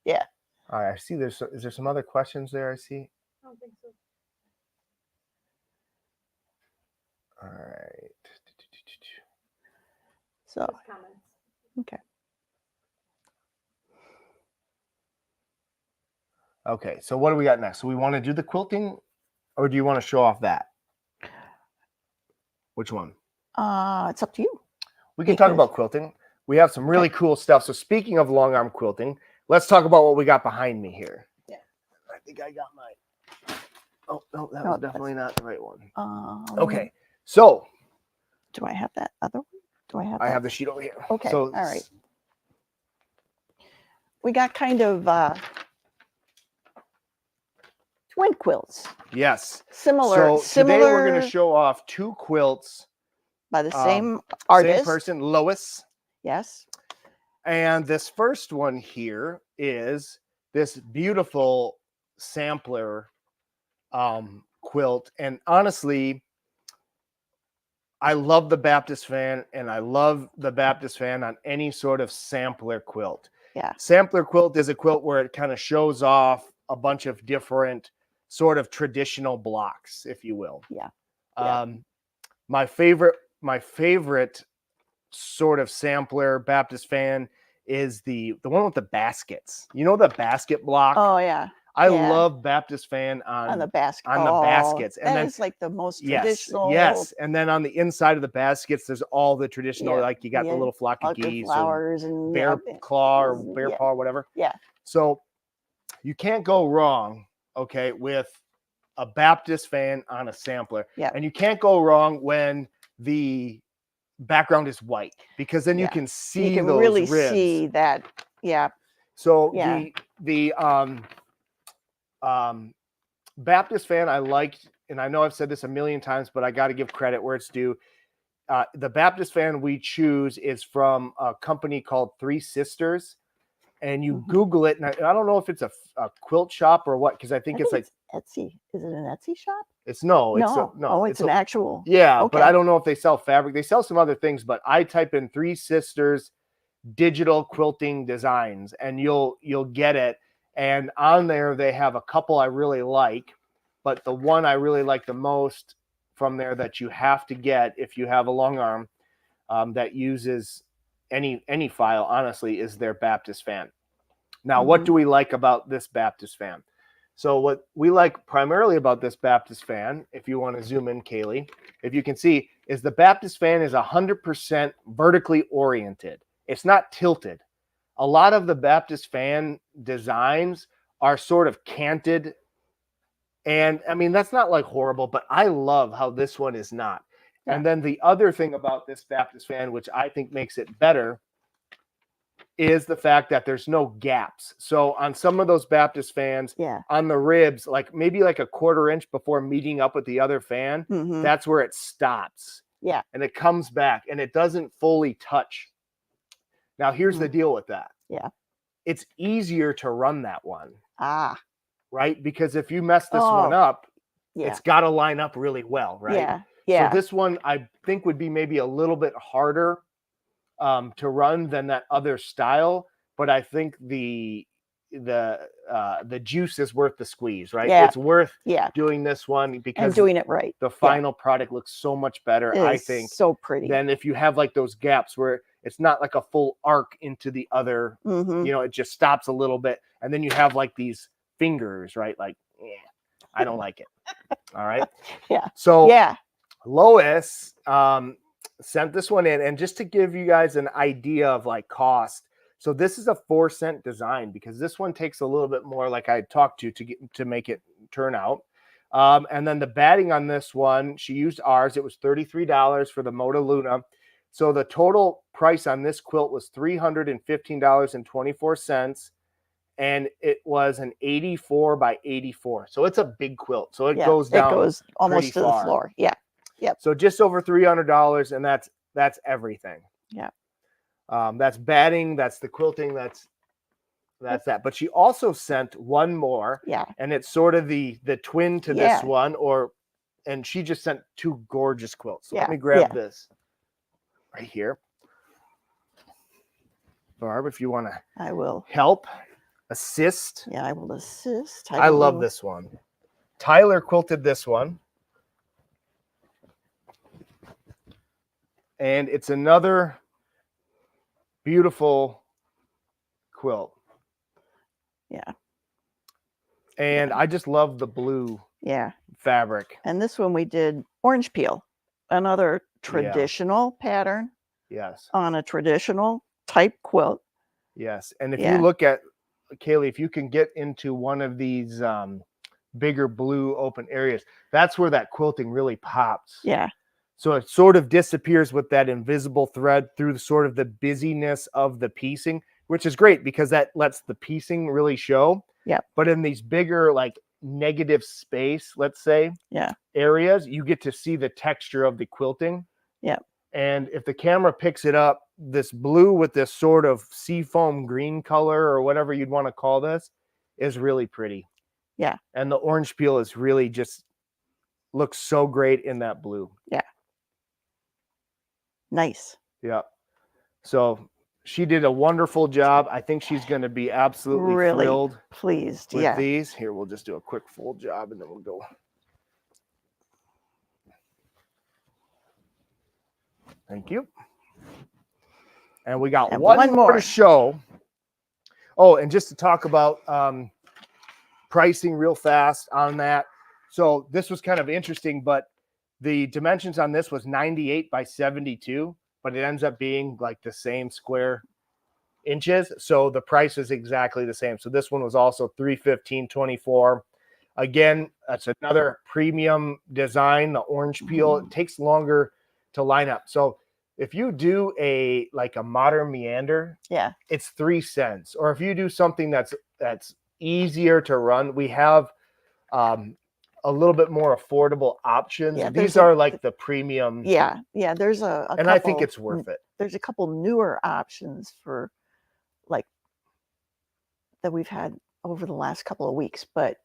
Yeah. All right. I see. Is there some other questions there? I see. I don't think so. All right. So Just comments. okay. Okay. So what do we got next? So we want to do the quilting, or do you want to show off that? Which one? It's up to you. We can talk Because- about quilting. We have some really cool stuff. So speaking of long arm quilting, let's talk about what we got behind me here. Yeah. I think I got mine. Oh, no, that No, was definitely not the right one. Okay. So Do I have that other one? Do I have? I that? have the sheet over here. Okay, So all right. We got kind of twin quilts, yes. similar, So today we're going to show off 2 quilts. by the um, same artist. Same person, Lois. Yes. And this first one here is this beautiful sampler quilt. And honestly, I love the Baptist fan, and I love the Baptist fan on any sort of sampler quilt. Yeah. Sampler quilt is a quilt where it kind of shows off a bunch of different sort of traditional blocks, if you will. Yeah. Yeah. My favorite sort of sampler Baptist fan is the one with the baskets. You know, the basket block. Oh yeah. I yeah. love Baptist fan On the basket. on the baskets. And And then is like the most yes, traditional. yes. And then on the inside of the baskets, there's all the traditional, Yeah, like you got yeah, the little flock of Like geese, or flowers and bear claw, or bear yeah. paw, whatever. Yeah. So you can't go wrong, okay, with a Baptist fan on a sampler. Yeah. And you can't go wrong when the background is white, because then you Yeah. can see You can those really ribs. see that. Yeah. So Yeah. the Baptist fan I liked, and I know I've said this a million times, but I got to give credit where it's due. The Baptist fan we choose is from a company called Three Sisters, and you Mhm. Google it, and I don't know if it's a quilt shop or what, because I think it's like Etsy. Is it an Etsy shop? it's no. Oh, it's an actual. Yeah, but Okay. I don't know if they sell fabric. They sell some other things, but I type in Three Sisters digital quilting designs, and you'll get it. And on there they have a couple I really like, but the one I really like the most from there that you have to get if you have a long arm that uses any file, honestly, is their Baptist fan. Now, what do we like about this Baptist fan? So what we like primarily about this Baptist fan, if you want to zoom in, Kaylee, if you can see, is the Baptist fan is 100% vertically oriented. It's not tilted. A lot of the Baptist fan designs are sort of canted. And I mean, that's not like horrible, but I love how this one is not. Yeah. And then the other thing about this Baptist fan, which I think makes it better, is the fact that there's no gaps. So on some of those Baptist fans, Yeah. on the ribs, like maybe like a 1/4 inch before meeting up with the other fan, Mhm. that's where it stops. Yeah. And it comes back and it doesn't fully touch. Now, here's the deal with that. Yeah. It's easier to run that one, Ah. right? Because if you mess this one Oh, up, Yeah. it's got to line up really well, right? Yeah. Yeah. So this one I think would be maybe a little bit harder to run than that other style, but I think the juice is worth the squeeze, right? Yeah. It's worth Yeah. doing this one And because doing it right. the final product looks so much better, It I is think, so pretty. than if you have like those gaps where it's not like a full arc into the other, Mhm. you know, it just stops a little bit, and then you have like these fingers, right? Like, I don't like it. All right. Yeah. So Yeah. Lois sent this one in, and just to give you guys an idea of like cost, so this is a 4-cent design because this one takes a little bit more, like I talked to make it turn out. And then the batting on this one, she used ours. It was $33 for the Moda Luna. So the total price on this quilt was $315.24. and it was an 84 by 84. So it's a big quilt. So it Yeah, goes it down goes almost pretty to the far. floor. Yeah. So just over $300, and that's everything. Yeah. That's batting, that's the quilting, that's that. But she also sent one more, Yeah. and it's sort of the twin to Yeah. this one, and she just sent two gorgeous quilts. So Yeah. let me grab Yeah. this right here. Barb, if you want to I will. help, assist. Yeah, I will assist. I love will- this one. Tyler quilted this one. And it's another beautiful quilt. Yeah. And I just love the blue Yeah. fabric. And this one we did orange peel, another traditional pattern Yes. on a traditional type quilt. Yes. And if Yeah. you look at, Kaylee, if you can get into one of these bigger blue open areas, that's where that quilting really pops. Yeah. So it sort of disappears with that invisible thread through the sort of the busyness of the piecing, which is great because that lets the piecing really show. Yeah. But in these bigger, like negative space, let's say, Yeah. areas, you get to see the texture of the quilting. Yeah. And if the camera picks it up, this blue with this sort of seafoam green color or whatever you'd want to call this is really pretty. Yeah. And the orange peel is really just looks so great in that blue. Yeah. Nice. Yeah. So she did a wonderful job. I think she's going to be absolutely Really thrilled pleased. with Yeah. these. Here, we'll just do a quick fold job and then we'll go. Thank you. And we got And one one more to more. show. Oh, and just to talk about pricing real fast on that. So this was kind of interesting, but the dimensions on this was 98 by 72, but it ends up being like the same square inches. So the price is exactly the same. So this one was also $315.24. Again, that's another premium design, the orange peel. It takes longer to line up. So if you do a modern meander, Yeah. it's 3 cents. Or if you do something that's easier to run, we have a little bit more affordable options. Yeah, These there's are like the premium. Yeah. Yeah. There's a And couple, I think it's worth it. There's a couple newer options for like that we've had over the last couple of weeks, but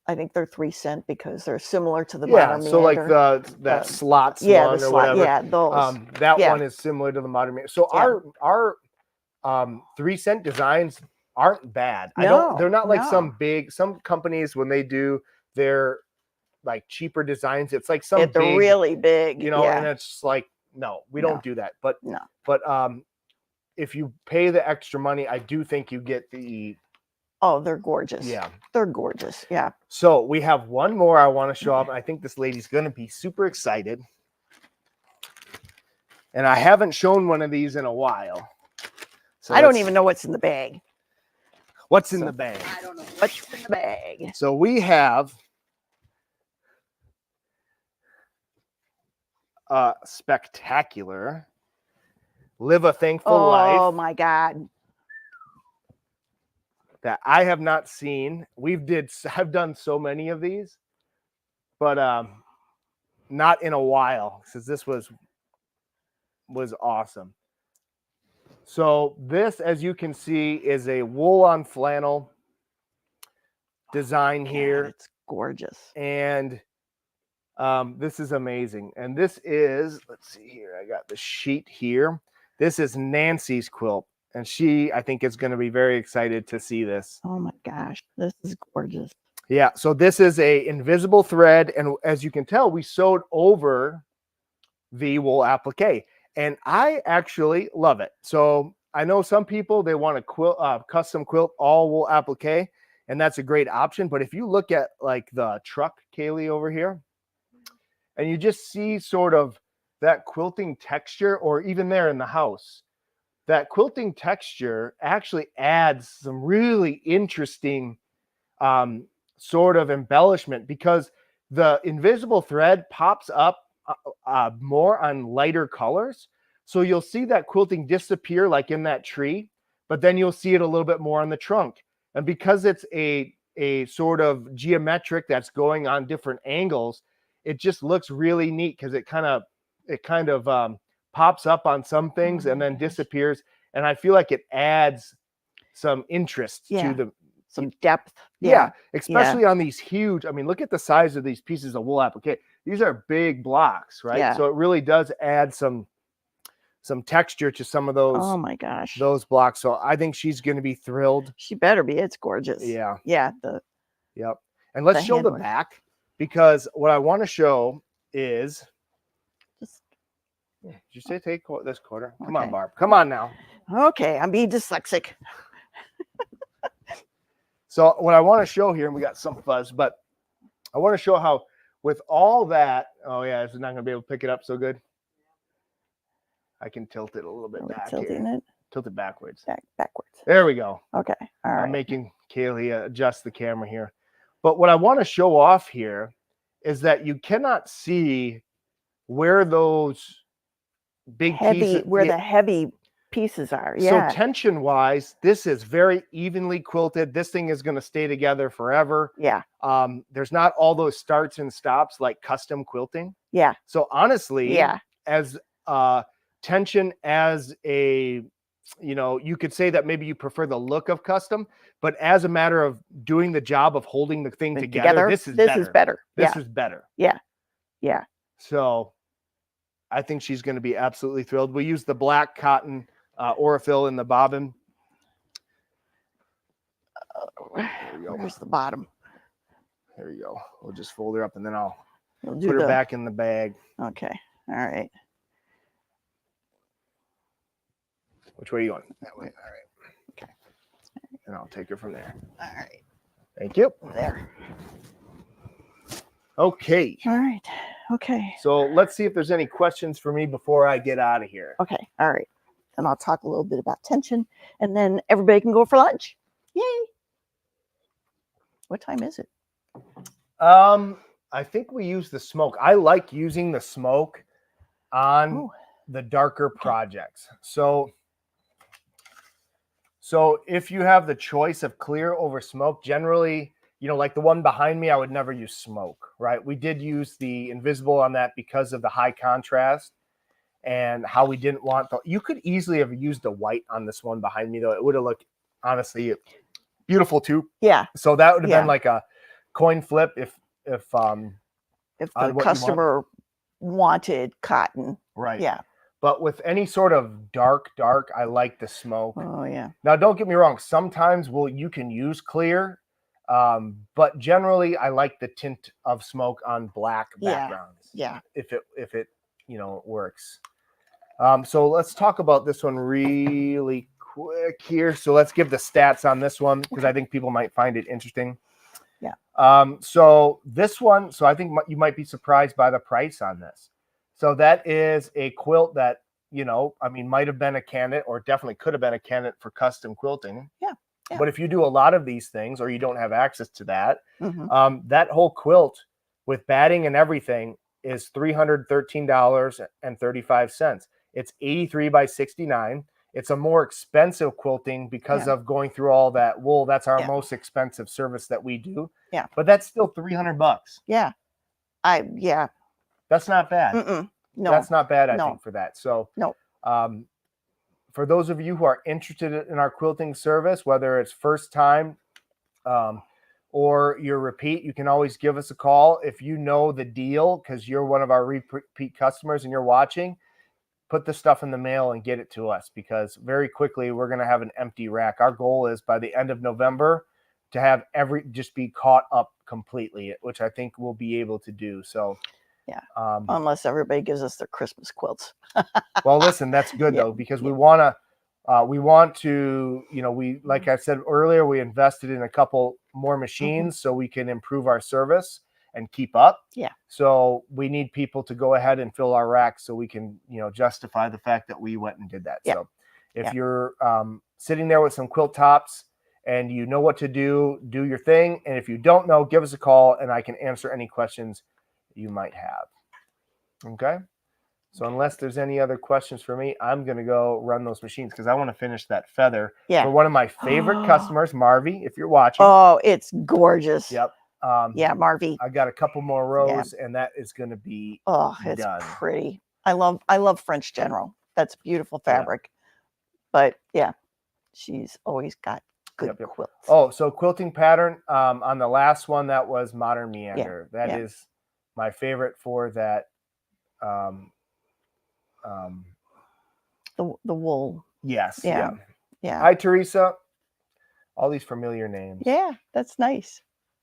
I think they're 3 cent because they're similar to the Yeah, modern so like meander. that slots Yeah, one the or slot. whatever. Yeah, those. That Yeah. one is similar to the modern meander. So Yeah. our 3 cent designs aren't bad. No, They're not like no. some companies when they do their like cheaper designs, it's like some It's big, really big. and Yeah. it's just like, no, we No. don't do that. But No. if you pay the extra money, I do think you get the Oh, they're gorgeous. yeah. They're gorgeous. Yeah. So we have one more I want to show off. I think this lady's going to be super excited. And I haven't shown one of these in a while. So I don't even know what's in the bag. what's in the bag. I don't know what's in the bag. So we have a spectacular Live a Thankful Oh Life my God. that I have not seen. I've done so many of these, but not in a while, since this was awesome. So this, as you can see, is a wool on flannel design God, here, it's gorgeous. and this is amazing. And this is, let's see here, I got the sheet here. This is Nancy's quilt, and she, I think, is going to be very excited to see this. Oh my gosh, this is gorgeous. Yeah, so this is a invisible thread, and as you can tell, we sewed over the wool applique, and I actually love it. So I know some people, they want to custom quilt all wool applique, and that's a great option. But if you look at like the truck, Kaylee, over here, and you just see sort of that quilting texture, or even there in the house, that quilting texture actually adds some really interesting sort of embellishment, because the invisible thread pops up more on lighter colors. So you'll see that quilting disappear like in that tree, but then you'll see it a little bit more on the trunk. And because it's a sort of geometric that's going on different angles, it just looks really neat because it kind of pops up on some things and then disappears. And I feel like it adds some interest to the some depth. Yeah, especially on these huge. I mean, look at the size of these pieces of wool applique. These are big blocks, right? Yeah. So it really does add some texture to some of those. Oh my gosh. Those blocks. So I think she's going to be thrilled. She better be. It's gorgeous. Yeah. Yeah. Yep. And let's show the back, because what I want to show is. Did you say take this quarter? Come on, Barb. Come on now. Okay, I'm being dyslexic. So what I want to show here, and we got some fuzz, but I want to show how with all that, oh yeah, it's not going to be able to pick it up so good. I can tilt it a little bit back here. Tilt it backwards. Backwards. There we go. Okay. All right. I'm making Kaylee adjust the camera here. But what I want to show off here is that you cannot see where those big pieces, the heavy pieces are. Yeah. So tension wise, this is very evenly quilted. This thing is going to stay together forever. Yeah. There's not all those starts and stops like custom quilting. Yeah. So honestly, yeah, as tension as a, you could say that maybe you prefer the look of custom, but as a matter of doing the job of holding the thing together, this is better. This is better. Yeah. Yeah. So I think she's going to be absolutely thrilled. We use the black cotton Aurifil in the bobbin. Where's the bottom? There you go. We'll just fold her up and then I'll put her back in the bag. Okay. All right. Which way are you going? That way. All right. Okay. And I'll take her from there. All right. Thank you. There. Okay. All right. Okay. So let's see if there's any questions for me before I get out of here. Okay. All right. And I'll talk a little bit about tension, and then everybody can go for lunch. Yay. What time is it? I think we use the smoke. I like using the smoke on the darker projects. So if you have the choice of clear over smoke, generally, like the one behind me, I would never use smoke, right? We did use the invisible on that because of the high contrast and how we didn't want you could easily have used the white on this one behind me, though. It would have looked, honestly, beautiful too. Yeah. So that would have been like a coin flip if the customer wanted cotton. Right. Yeah. But with any sort of dark, I like the smoke. Oh yeah. Now, don't get me wrong. Sometimes you can use clear, but generally I like the tint of smoke on black backgrounds. Yeah. If it works. So let's talk about this one really quick here. So let's give the stats on this one because I think people might find it interesting. Yeah. So this one, I think you might be surprised by the price on this. So that is a quilt that, might have been a candidate or definitely could have been a candidate for custom quilting. Yeah. But if you do a lot of these things or you don't have access to that, that whole quilt with batting and everything is $313.35. It's 83 by 69. It's a more expensive quilting because of going through all that wool. That's our most expensive service that we do. Yeah. But that's still $300. Yeah. That's not bad. No. That's not bad, I think, for that. So no. For those of you who are interested in our quilting service, whether it's first time or your repeat, you can always give us a call. If you know the deal, because you're one of our repeat customers and you're watching, put the stuff in the mail and get it to us, because very quickly we're going to have an empty rack. Our goal is by the end of November to have just be caught up completely, which I think we'll be able to do. So yeah, unless everybody gives us their Christmas quilts. Well, listen, that's good though, because we want to, we, like I said earlier, we invested in a couple more machines so we can improve our service and keep up. Yeah. So we need people to go ahead and fill our racks so we can, justify the fact that we went and did that. Yeah. So if you're sitting there with some quilt tops and you know what to do your thing. And if you don't know, give us a call and I can answer any questions you might have. Okay. So unless there's any other questions for me, I'm going to go run those machines because I want to finish that feather Yeah. for one of my favorite customers, Marvy, if you're watching. Oh, it's gorgeous. Yep. Yeah, Marvy. I got a couple more rows and that is going to be it's done. pretty. I love French General. That's beautiful fabric. But yeah, she's always got good quilts. Oh, so quilting pattern on the last one, that was Modern Meander. That is my favorite for that. The wool. Yes. Yeah. Hi, Teresa. All these familiar names. Yeah, that's nice.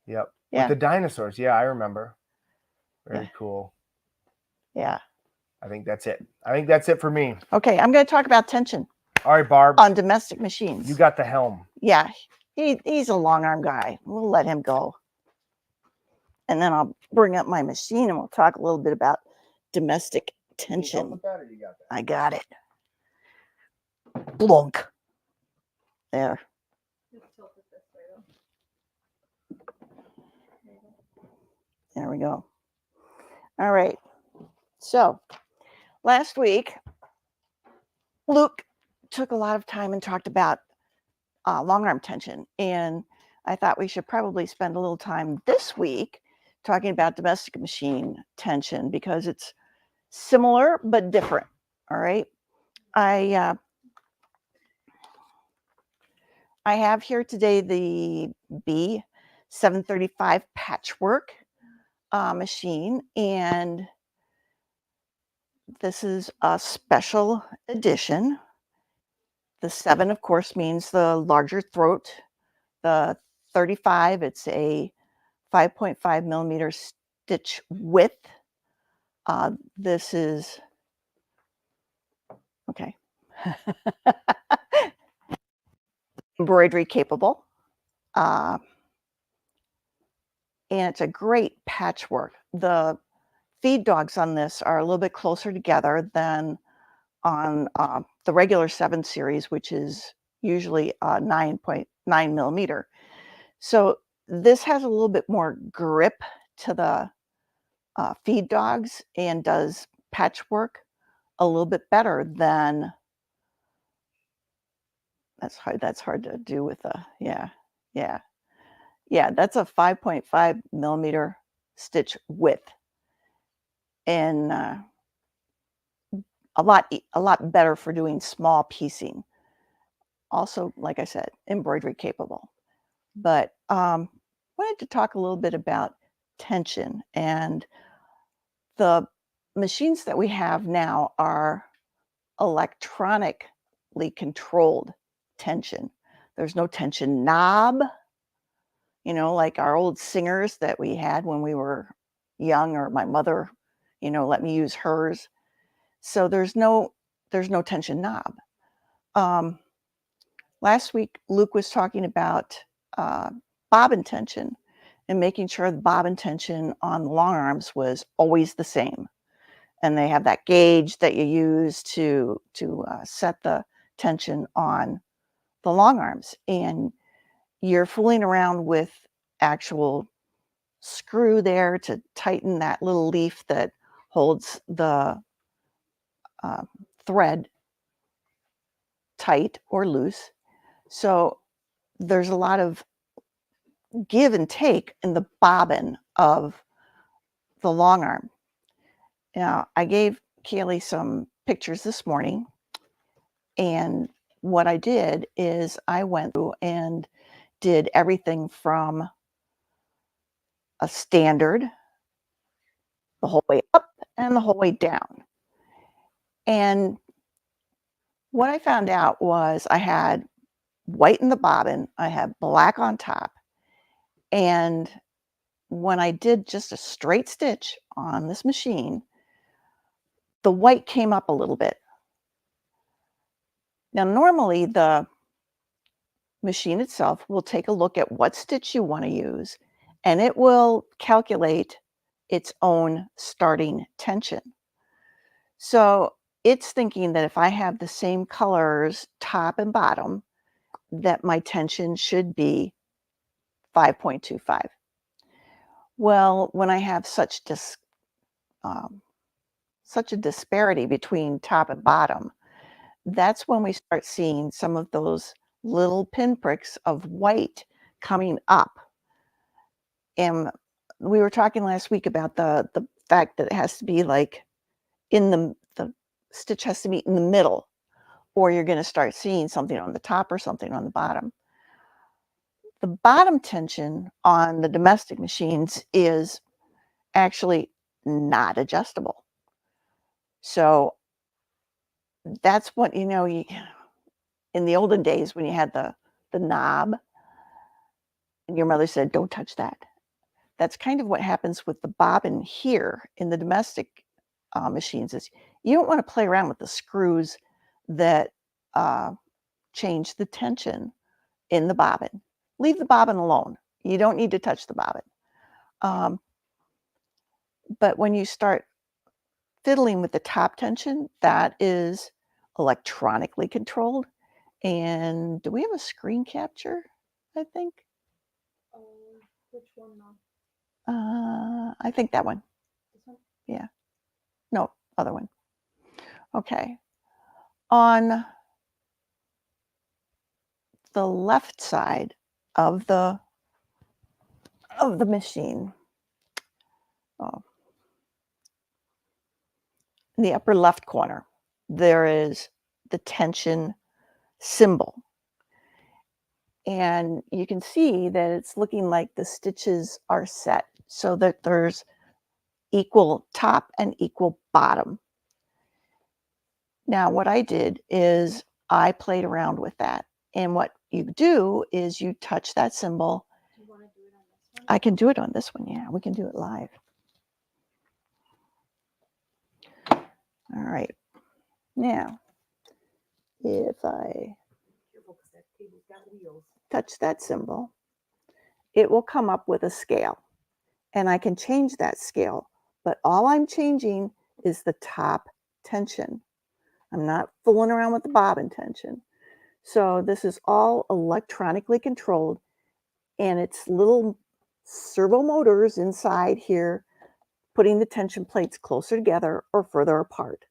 Yep. Yeah. With the dinosaurs. Yeah, I remember. Very cool. Yeah. I think that's it. I think that's it for me. Okay, I'm going to talk about tension. All right, Barb. On domestic machines. You got the helm. Yeah, he's a long arm guy. We'll let him go. And then I'll bring up my machine and we'll talk a little bit about domestic tension. You got that? I got it. Blunk. There. There we go. All right. So last week, Luke took a lot of time and talked about long arm tension. And I thought we should probably spend a little time this week talking about domestic machine tension because it's similar but different. All right. I have here today the B735 patchwork machine, and this is a special edition. The 7, of course, means the larger throat. The 35, it's a 5.5 millimeter stitch width. This is, okay. Embroidery capable. And it's a great patchwork. The feed dogs on this are a little bit closer together than on the regular 7 series, which is usually 9.9 millimeter. So this has a little bit more grip to the feed dogs and does patchwork a little bit better than, that's hard to do with a, that's a 5.5 millimeter stitch width, and a lot better for doing small piecing. Also, like I said, embroidery capable. But wanted to talk a little bit about tension, and the machines that we have now are electronically controlled tension. There's no tension knob, like our old singers that we had when we were young, or my mother, let me use hers. So there's no tension knob. Last week, Luke was talking about bobbin tension and making sure the bobbin tension on the long arms was always the same. And they have that gauge that you use to set the tension on the long arms. And you're fooling around with actual screw there to tighten that little leaf that holds the thread tight or loose. So there's a lot of give and take in the bobbin of the long arm. Now, I gave Kaylee some pictures this morning, and what I did is I went through and did everything from a standard the whole way up and the whole way down. And what I found out was I had white in the bobbin, I had black on top, and when I did just a straight stitch on this machine, the white came up a little bit. Now, normally the machine itself will take a look at what stitch you want to use, and it will calculate its own starting tension. So it's thinking that if I have the same colors top and bottom, that my tension should be 5.25. Well, when I have such such a disparity between top and bottom, that's when we start seeing some of those little pinpricks of white coming up. And we were talking last week about the fact that it has to be like in the stitch has to be in the middle, or you're going to start seeing something on the top or something on the bottom. The bottom tension on the domestic machines is actually not adjustable. So that's what, you know, in the olden days when you had the knob and your mother said, don't touch that. That's kind of what happens with the bobbin here in the domestic machines is you don't want to play around with the screws that change the tension in the bobbin. Leave the bobbin alone. You don't need to touch the bobbin. But when you start fiddling with the top tension, that is electronically controlled. And do we have a screen capture? I think. Which one now? I think that one. This one? Yeah. No, other one. Okay. On the left side of the machine, in the upper left corner, there is the tension symbol. And you can see that it's looking like the stitches are set so that there's equal top and equal bottom. Now, what I did is I played around with that. And what you do is you touch that symbol. Do you want to do it on this one? I can do it on this one. Yeah, we can do it live. All right. Now, if I touch that symbol, it will come up with a scale. And I can change that scale. But all I'm changing is the top tension. I'm not fooling around with the bobbin tension. So this is all electronically controlled, and it's little servo motors inside here putting the tension plates closer together or further apart.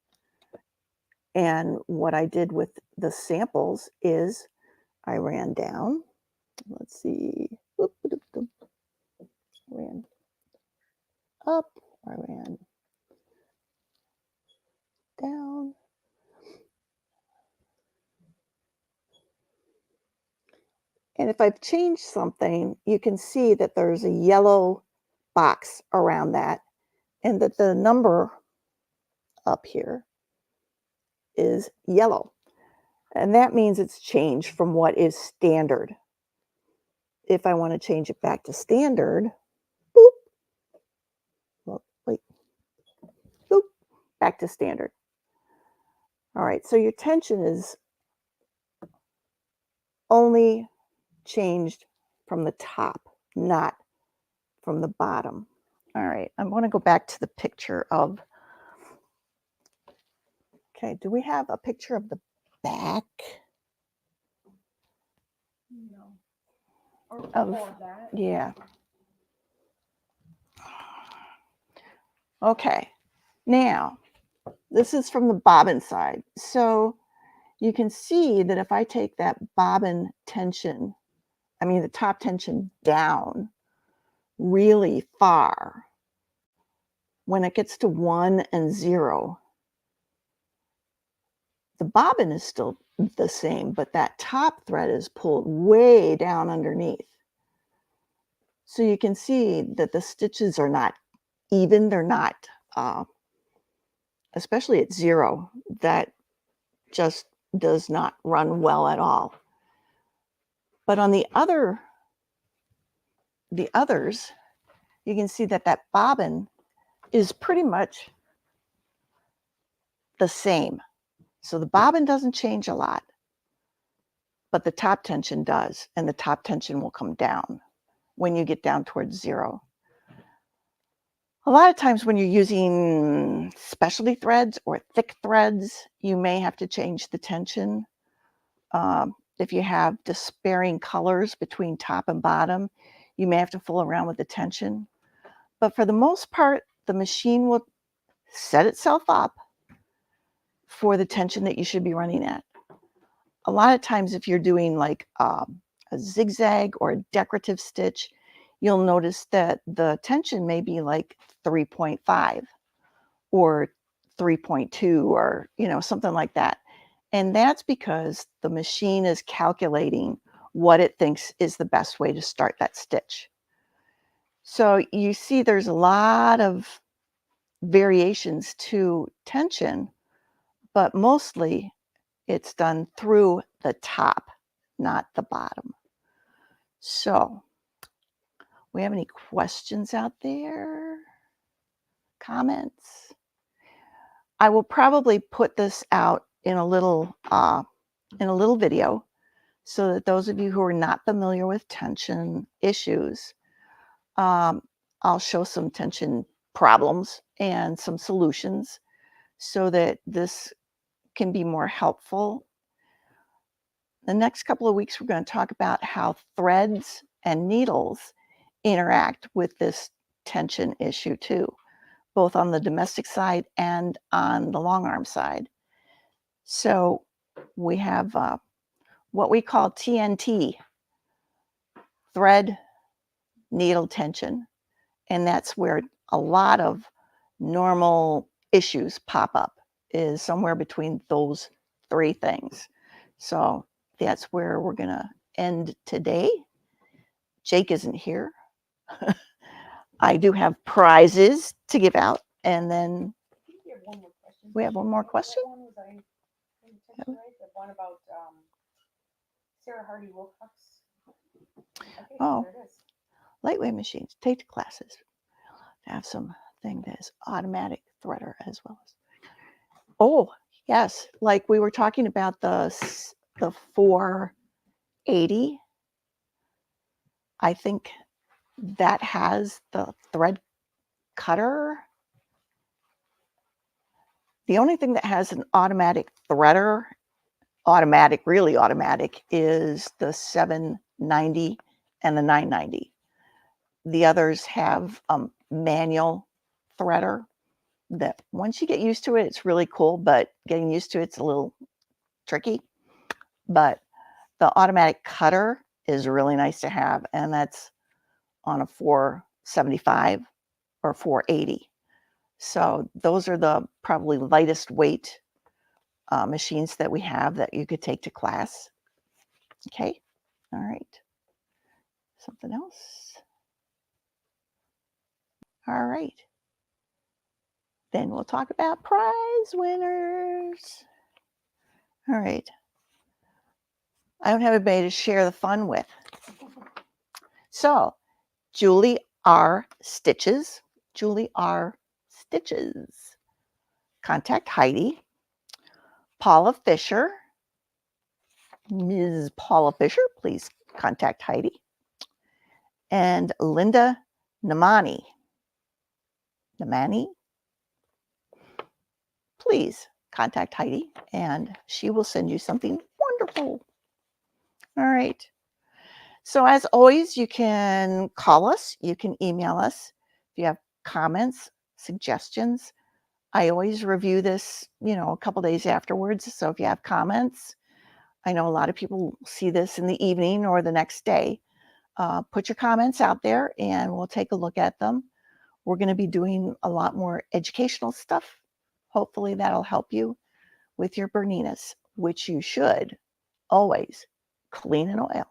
And what I did with the samples is I ran down. Let's see. Ran up. I ran down. And if I've changed something, you can see that there's a yellow box around that and that the number up here is yellow. And that means it's changed from what is standard. If I want to change it back to standard, boop, well, wait, boop, back to standard. All right, so your tension is only changed from the top, not from the bottom. All right, I'm going to go back to the picture of, okay, do we have a picture of the back? No. Or Of that. Yeah. Okay, now this is from the bobbin side. So you can see that if I take that bobbin tension, I mean the top tension down really far, when it gets to 1 and 0, the bobbin is still the same, but that top thread is pulled way down underneath. So you can see that the stitches are not even. They're not, especially at 0, that just does not run well at all. But on the others, you can see that that bobbin is pretty much the same. So the bobbin doesn't change a lot, but the top tension does, and the top tension will come down when you get down towards 0. A lot of times when you're using specialty threads or thick threads, you may have to change the tension. If you have despairing colors between top and bottom, you may have to fool around with the tension. But for the most part, the machine will set itself up for the tension that you should be running at. A lot of times if you're doing like a zigzag or a decorative stitch, you'll notice that the tension may be like 3.5 or 3.2 or, you know, something like that. And that's because the machine is calculating what it thinks is the best way to start that stitch. So you see there's a lot of variations to tension, but mostly it's done through the top, not the bottom. So, we have any questions out there? Comments? I will probably put this out in a little video so that those of you who are not familiar with tension issues, I'll show some tension problems and some solutions so that this can be more helpful. The next couple of weeks, we're going to talk about how threads and needles interact with this tension issue too, both on the domestic side and on the long arm side. So we have what we call TNT, thread needle tension, and that's where a lot of normal issues pop up, is somewhere between those three things. So that's where we're going to end today. Jake isn't here. I do have prizes to give out, and then We have one more question. we have one more question. What one was I paying attention, right? The one about Sarah Hardy Wilcox. Okay, Oh. there it is. Lightweight machines, take the classes. I have some thing that is automatic threader as well as. Oh, yes, like we were talking about the 480. I think that has the thread cutter. The only thing that has an automatic threader, really automatic, is the 790 and the 990. The others have a manual threader that once you get used to it, it's really cool, but getting used to it's a little tricky. But the automatic cutter is really nice to have, and that's on a 475 or 480. So those are the probably lightest weight machines that we have that you could take to class. Okay, all right. Something else? All right. Then we'll talk about prize winners. All right. I don't have anybody to share the fun with. So, Julie R. Stitches. Julie R. Stitches. Contact Heidi. Paula Fisher. Ms. Paula Fisher, please contact Heidi. And Linda Namani. Please contact Heidi, and she will send you something wonderful. All right. So as always, you can call us, you can email us if you have comments, suggestions. I always review this, a couple days afterwards. So if you have comments, I know a lot of people see this in the evening or the next day. Put your comments out there and we'll take a look at them. We're going to be doing a lot more educational stuff. Hopefully that'll help you with your Berninas, which you should always clean and oil.